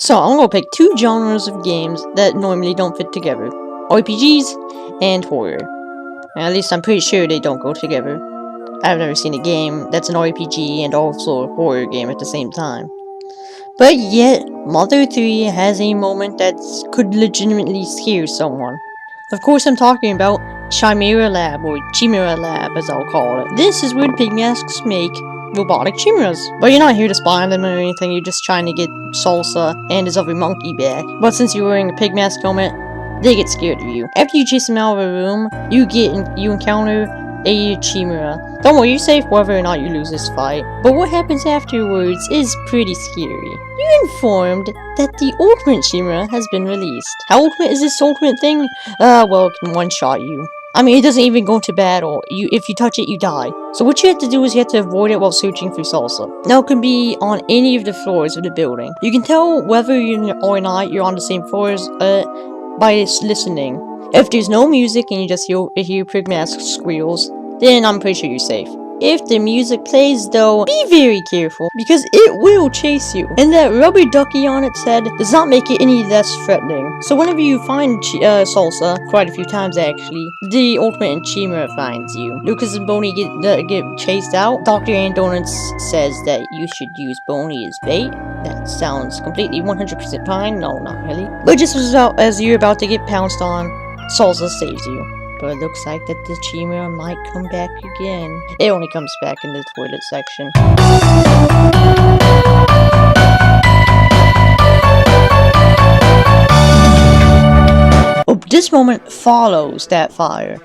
So I'm gonna pick two genres of games that normally don't fit together. RPGs and horror. At least I'm pretty sure they don't go together. I've never seen a game that's an RPG and also a horror game at the same time. But yet, Mother 3 has a moment that could legitimately scare someone. Of course I'm talking about Shamira Lab, or Chimera Lab as I'll call it. This is where the pig masks make robotic chimeras. But you're not here to spy on them or anything, you're just trying to get Salsa and his other monkey back. But since you're wearing a pig mask helmet, they get scared of you. After you chase them out of a room, you encounter a chimera. Don't worry, you're safe whether or not you lose this fight. But what happens afterwards is pretty scary. You're informed that the ultimate chimera has been released. How ultimate is this ultimate thing? Well, it can one-shot you. I mean, it doesn't even go to battle. If you touch it, you die. So what you have to do is you have to avoid it while searching for Salsa. Now, it can be on any of the floors of the building. You can tell whether or not you're on the same floors by listening. If there's no music and you just hear pig mask squeals, then I'm pretty sure you're safe. If the music plays though, be very careful, because it will chase you. And that rubber ducky on its head does not make it any less threatening. So whenever you find Salsa, quite a few times actually, the ultimate chimera finds you. Lucas and Boney get chased out. Dr. Andonuts says that you should use Boney as bait. That sounds completely 100% fine. No, not really. But just as you're about to get pounced on, Salsa saves you. But it looks like that the chimera might come back again. It only comes back in the toilet section. Oh, this moment follows that fire.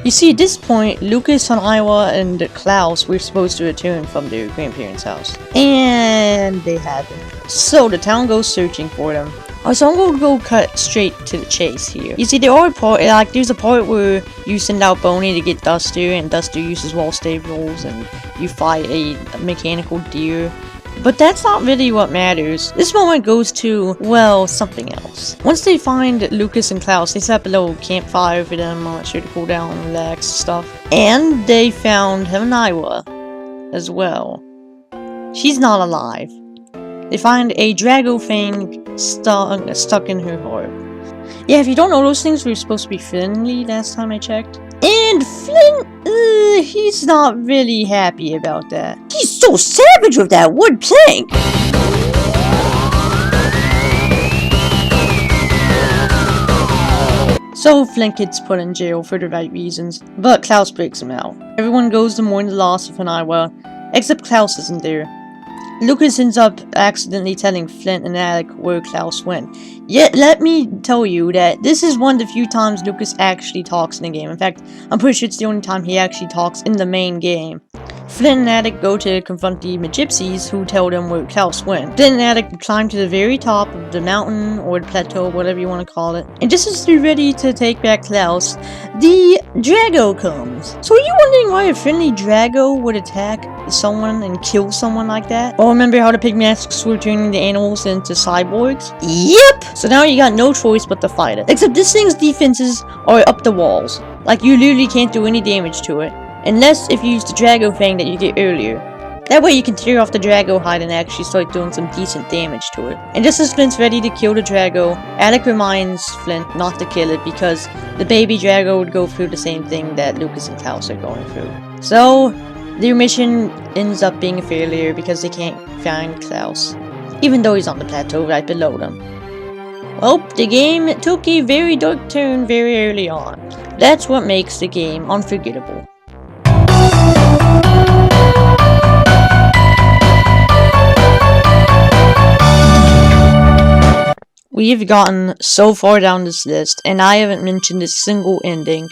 You see, at this point, Lucas, Iowa, and Klaus were supposed to return from their grandparents' house. And they haven't. So the town goes searching for them. So I'm gonna go cut straight to the chase here. You see, there's a part where you send out Boney to get Duster, and Duster uses wall staples, and you fight a mechanical deer. But that's not really what matters. This moment goes to, well, something else. Once they find Lucas and Klaus, they set up a little campfire for them, sure to cool down and relax and stuff. And they found Iowa as well. She's not alive. They find a Drago Fang stuck in her heart. Yeah, if you don't know, those things were supposed to be friendly last time I checked. And Flint, he's not really happy about that. He's so savage with that wood plank! So Flint gets put in jail for the right reasons, but Klaus breaks him out. Everyone goes to mourn the loss of Iowa, except Klaus isn't there. Lucas ends up accidentally telling Flint and Alec where Klaus went. Yet, let me tell you that this is one of the few times Lucas actually talks in the game. In fact, I'm pretty sure it's the only time he actually talks in the main game. Flint and Alec go to confront the Gypsies, who tell them where Klaus went. Flint and Alec climb to the very top of the mountain, or the plateau, whatever you want to call it. And just as they're ready to take back Klaus, the Drago comes. So are you wondering why a friendly Drago would attack someone and kill someone like that? Or remember how the pig masks were turning the animals into cyborgs? Yep! So now you got no choice but to fight it. Except this thing's defenses are up the walls. Like, you literally can't do any damage to it. Unless if you use the Drago Fang that you get earlier. That way you can tear off the Drago hide and actually start doing some decent damage to it. And just as Flint's ready to kill the Drago, Alec reminds Flint not to kill it because the baby Drago would go through the same thing that Lucas and Klaus are going through. So, their mission ends up being a failure because they can't find Klaus, even though he's on the plateau right below them. Well, the game took a very dark turn very early on. That's what makes the game unforgettable. We've gotten so far down this list, and I haven't mentioned a single ending.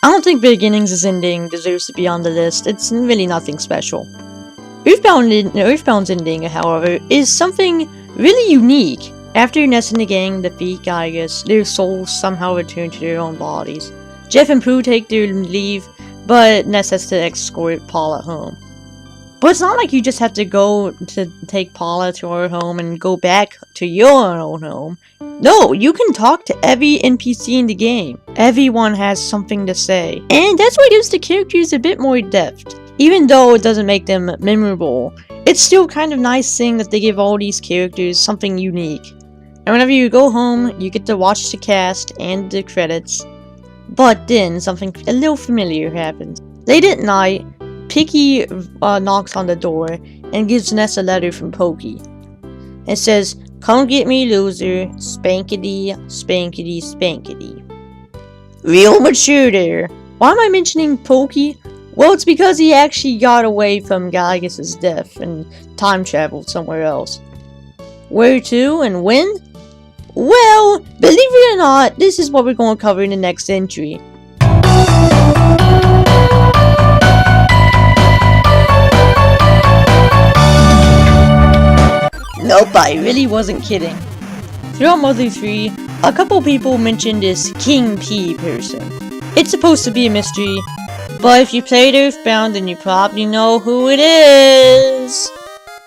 I don't think Beginnings' ending deserves to be on the list. It's really nothing special. Earthbound's ending, however, is something really unique. After Ness and the gang defeat Gygus, their souls somehow return to their own bodies. Jeff and Prue take their leave, but Ness has to escort Paula home. But it's not like you just have to go to take Paula to her home and go back to your own home. No, you can talk to every NPC in the game. Everyone has something to say. And that's what gives the characters a bit more depth. Even though it doesn't make them memorable, it's still kind of nice seeing that they give all these characters something unique. And whenever you go home, you get to watch the cast and the credits. But then, something a little familiar happens. Late at night, Picky knocks on the door and gives Ness a letter from Pokey. It says, "Come get me, loser, spankity, spankity, spankity." Real mature there. Why am I mentioning Pokey? Well, it's because he actually got away from Gygas's death and time traveled somewhere else. Where to and when? Well, believe it or not, this is what we're going to cover in the next entry. Nope, I really wasn't kidding. Throughout Mother 3, a couple people mentioned this King P person. It's supposed to be a mystery, but if you played Earthbound, then you probably know who it is.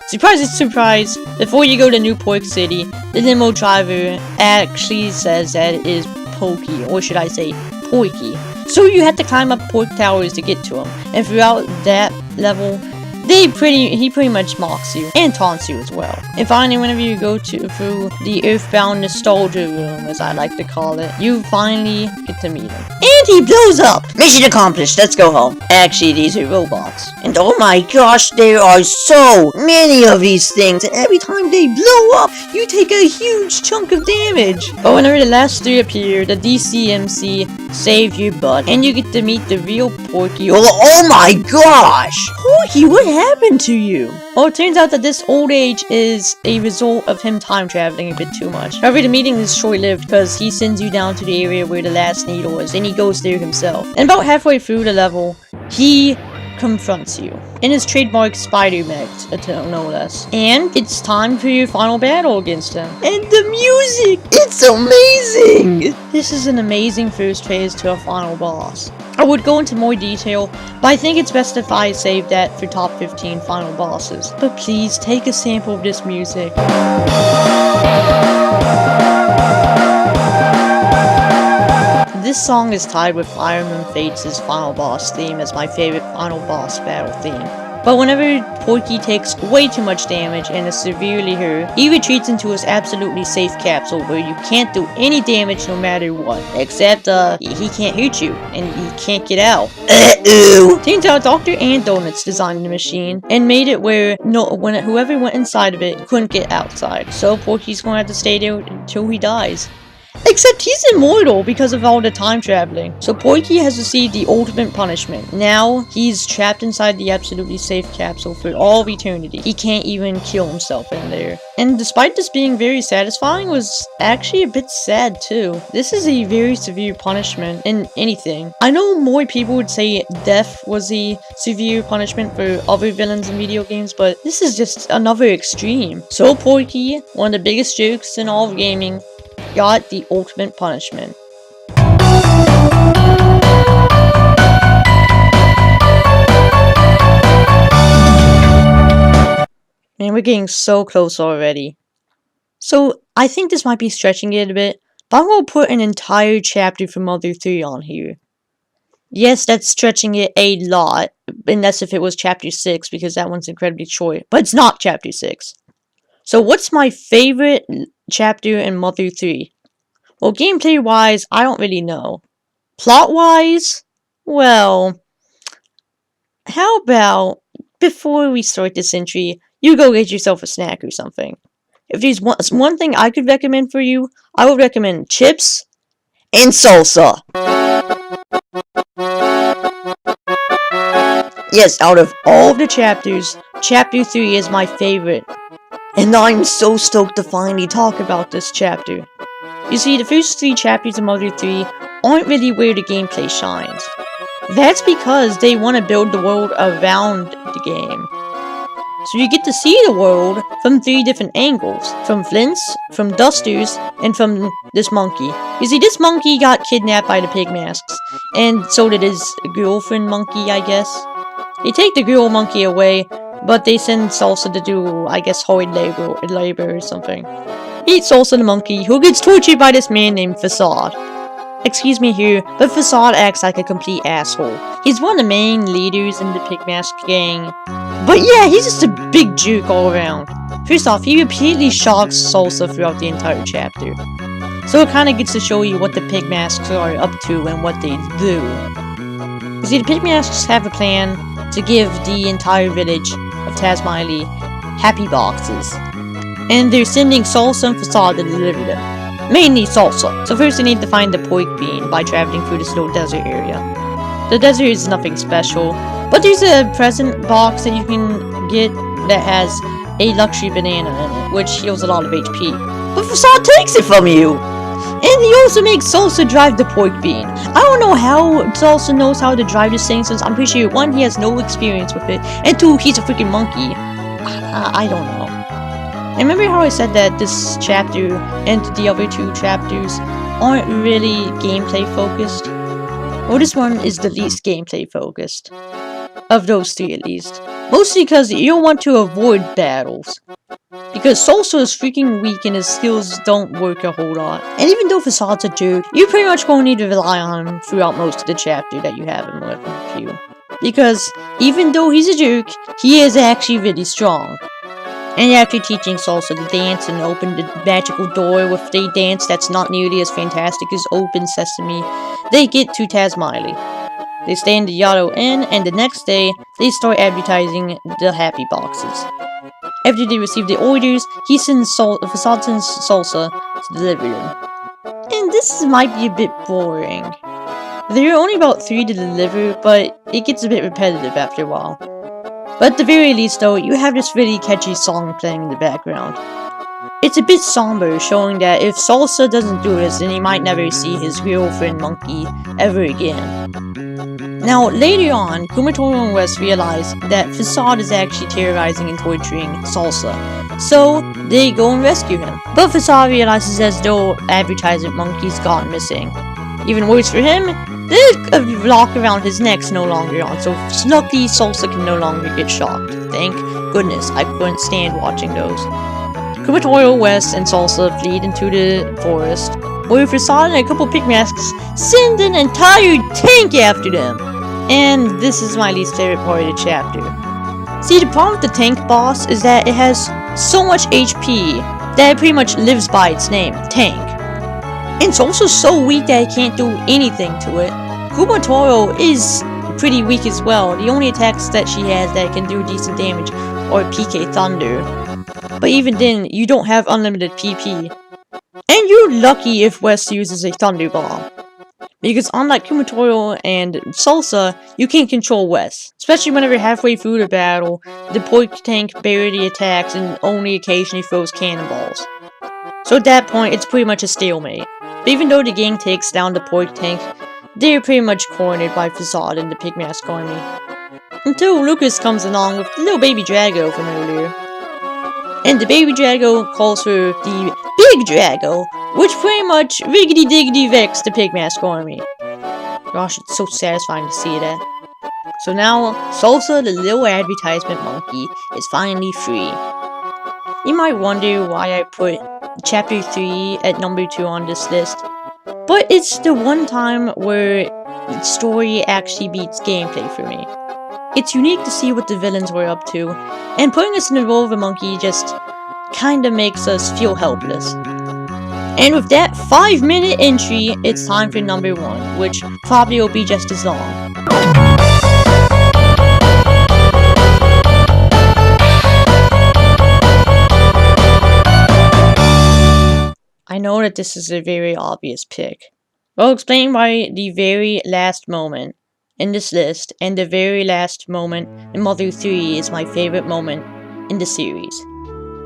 Surprise, surprise, before you go to Newport City, the limo driver actually says that it is Pokey, or should I say, Porky. So you have to climb up Pork Towers to get to him, and throughout that level, he pretty much mocks you, and taunts you as well. And finally, whenever you go through the Earthbound Nostalgia Room, as I like to call it, you finally get to meet him. And he blows up! Mission accomplished, let's go home. Actually, these are robots. And oh my gosh, there are so many of these things, and every time they blow up, you take a huge chunk of damage. But whenever the last three appear, the DCMC save your butt, and you get to meet the real Porky. Oh my gosh! Porky, what happened to you? Well, it turns out that this old age is a result of him time traveling a bit too much. However, the meeting is short-lived because he sends you down to the area where the last needle is, and he goes there himself. And about halfway through the level, he confronts you in his trademark spider mech, no less. And it's time for your final battle against him. And the music! It's amazing! This is an amazing first phase to a final boss. I would go into more detail, but I think it's best if I save that for top 15 final bosses. But please, take a sample of this music. This song is tied with Fireman Fates' final boss theme as my favorite final boss battle theme. But whenever Porky takes way too much damage and is severely hurt, he retreats into his absolutely safe capsule where you can't do any damage no matter what. Except, he can't hurt you, and he can't get out. Turns out Dr. Donuts designed the machine and made it where whoever went inside of it couldn't get outside. So Porky's gonna have to stay there until he dies. Except he's immortal because of all the time traveling. So Porky has received the ultimate punishment. Now he's trapped inside the absolutely safe capsule for all of eternity. He can't even kill himself in there. And despite this being very satisfying, was actually a bit sad too. This is a very severe punishment in anything. I know more people would say death was a severe punishment for other villains in video games, but this is just another extreme. So Porky, one of the biggest jokes in all of gaming, got the ultimate punishment. Man, we're getting so close already. So, I think this might be stretching it a bit, but I'm going to put an entire chapter from Mother 3 on here. Yes, that's stretching it a lot, unless if it was chapter 6, because that one's incredibly short, but it's not chapter 6. So what's my favorite chapter in Mother 3? Well, gameplay-wise, I don't really know. Plot-wise, well, how about, before we start this entry, you go get yourself a snack or something. If there's one thing I could recommend for you, I would recommend chips and salsa. Yes, out of all the chapters, chapter 3 is my favorite. And I'm so stoked to finally talk about this chapter. You see, the first 3 chapters of Mother 3 aren't really where the gameplay shines. That's because they want to build the world around the game. So you get to see the world from 3 different angles. From Flint's, from Duster's, and from this monkey. You see, this monkey got kidnapped by the pig masks. And so did his girlfriend monkey, I guess. They take the girl monkey away, but they send Salsa to do, I guess, hard labor or something. Eat Salsa the monkey, who gets tortured by this man named Facade. Excuse me here, but Facade acts like a complete asshole. He's one of the main leaders in the Pig Mask gang, But yeah, he's just a big jerk all around. First off, he repeatedly shocks Salsa throughout the entire chapter. So it kind of gets to show you what the pig masks are up to and what they do. You see, the pig masks have a plan to give the entire village of Tasmiley happy boxes. And they're sending Salsa and Facade to deliver them. Mainly Salsa. So first they need to find the pork bean by traveling through this little desert area. The desert is nothing special, but there's a present box that you can get that has a luxury banana in it, which heals a lot of HP. But Facade takes it from you! And he also makes Salsa drive the pork bean. I don't know how Salsa knows how to drive this thing, since I'm pretty sure 1, he has no experience with it, and 2, he's a freaking monkey. I don't know. And remember how I said that this chapter and the other 2 chapters aren't really gameplay focused? Well, this one is the least gameplay focused. Of those 3 at least. Mostly because you don't want to avoid battles. Because Salsa is freaking weak and his skills don't work a whole lot. And even though Facade's a jerk, you're pretty much going to need to rely on him throughout most of the chapter that you have him with you. Because even though he's a jerk, he is actually really strong. And after teaching Salsa to dance and open the magical door with a dance that's not nearly as fantastic as Open Sesame, they get to Tasmiley. They stay in the Yellow Inn, and the next day, they start advertising the happy boxes. After they receive the orders, he sends Facade sends Salsa to deliver them. And this might be a bit boring. There are only about 3 to deliver, but it gets a bit repetitive after a while. But at the very least though, you have this really catchy song playing in the background. It's a bit somber, showing that if Salsa doesn't do this, then he might never see his girlfriend Monkey ever again. Now, later on, Kumatora and West realize that Facade is actually terrorizing and torturing Salsa, so they go and rescue him. But Facade realizes as though advertisement Monkey's gone missing. Even worse for him, the lock around his neck's no longer on, so luckily Salsa can no longer get shocked. Thank goodness, I couldn't stand watching those. Kumatora, West, and Salsa flee into the forest, where Facade and a couple pig masks send an entire tank after them. And this is my least favorite part of the chapter. See, the problem with the tank boss is that it has so much HP that it pretty much lives by its name, tank. And it's also so weak that it can't do anything to it. Kumatora is pretty weak as well. The only attacks that she has that can do decent damage are PK Thunder. But even then, you don't have unlimited PP. And you're lucky if West uses a Thunder Bomb. Because unlike Kumatora and Salsa, you can't control West. Especially whenever halfway through the battle, the pork tank barely attacks and only occasionally throws cannonballs. So at that point, it's pretty much a stalemate. But even though the gang takes down the pork tank, they're pretty much cornered by Facade and the Pig Mask Army. Until Lucas comes along with the little baby Drago from earlier. And the baby Drago calls for the big Drago, which pretty much riggedy diggity Vex the Pig Mask Army. Gosh, it's so satisfying to see that. So now, Salsa the little advertisement monkey is finally free. You might wonder why I put Chapter 3 at number 2 on this list, but it's the one time where the story actually beats gameplay for me. It's unique to see what the villains were up to, and putting us in the role of a monkey just kinda makes us feel helpless. And with that 5-minute entry, it's time for number 1, which probably will be just as long. I know that this is a very obvious pick. I'll explain why the very last moment in this list and the very last moment in Mother 3 is my favorite moment in the series.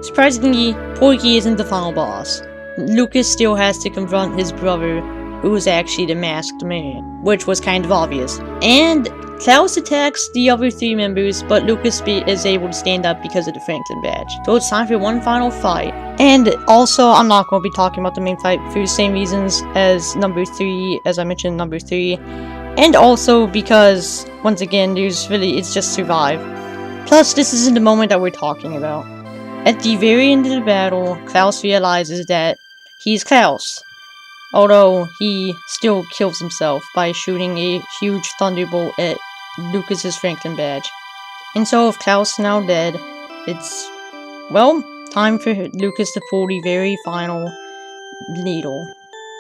Surprisingly, Porky isn't the final boss. Lucas still has to confront his brother, who is actually the masked man, which was kind of obvious. And Klaus attacks the other 3 members, but Lucas is able to stand up because of the Franklin badge. So it's time for one final fight. And also, I'm not going to be talking about the main fight for the same reasons as number 3, as I mentioned in number 3. And also because, once again, it's just survive. Plus, this isn't the moment that we're talking about. At the very end of the battle, Klaus realizes that he's Klaus. Although, he still kills himself by shooting a huge thunderbolt at Lucas's Franklin badge. And so with Klaus now dead, it's, well, time for Lucas to pull the very final needle.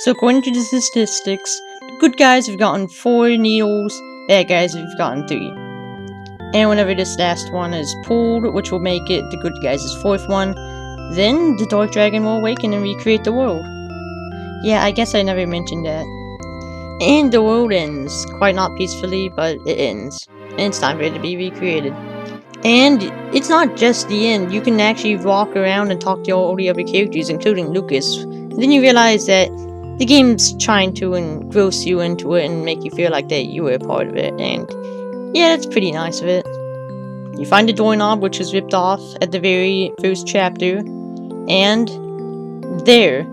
So according to the statistics, the good guys have gotten 4 needles, bad guys have gotten 3. And whenever this last one is pulled, which will make it the good guys' 4th one, then the Dark Dragon will awaken and recreate the world. Yeah, I guess I never mentioned that. And the world ends. Quite not peacefully, but it ends. And it's time for it to be recreated. And it's not just the end. You can actually walk around and talk to all the other characters, including Lucas. And then you realize that the game's trying to engross you into it and make you feel like that you were a part of it. And yeah, that's pretty nice of it. You find the doorknob, which was ripped off at the very first chapter. And there.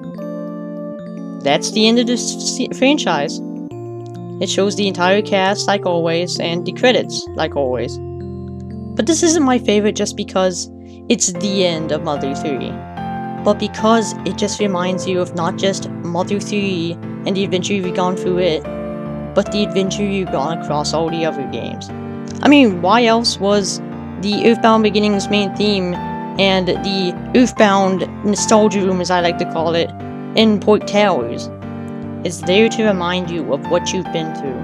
That's the end of this franchise. It shows the entire cast, like always, and the credits, like always. But this isn't my favorite just because it's the end of Mother 3. But because it just reminds you of not just Mother 3 and the adventure you've gone through it, but the adventure you've gone across all the other games. I mean, why else was the Earthbound Beginnings main theme and the Earthbound Nostalgia Room, as I like to call it, in Port Towers? It's there to remind you of what you've been through.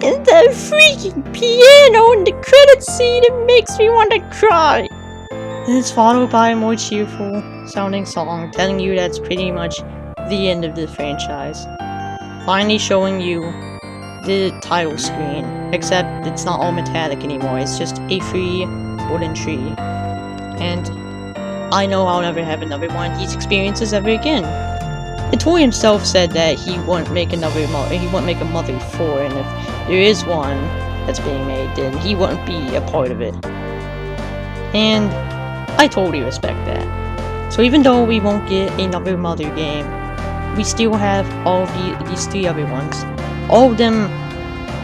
And the freaking piano in the credit scene, it makes me want to cry! And it's followed by a more cheerful sounding song telling you that's pretty much the end of the franchise. Finally showing you the title screen, except it's not all metallic anymore, it's just a free wooden tree. And I know I'll never have another one of these experiences ever again. The toy himself said that he won't make a Mother 4, and if there is one that's being made, then he won't be a part of it. And I totally respect that. So even though we won't get another Mother game, we still have all of these 3 other ones. All of them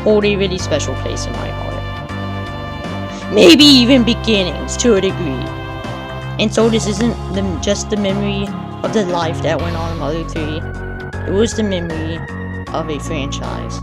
hold a really special place in my heart. Maybe even beginnings to a degree. And so this isn't just the memory of the life that went on in Mother 3. It was the memory of a franchise.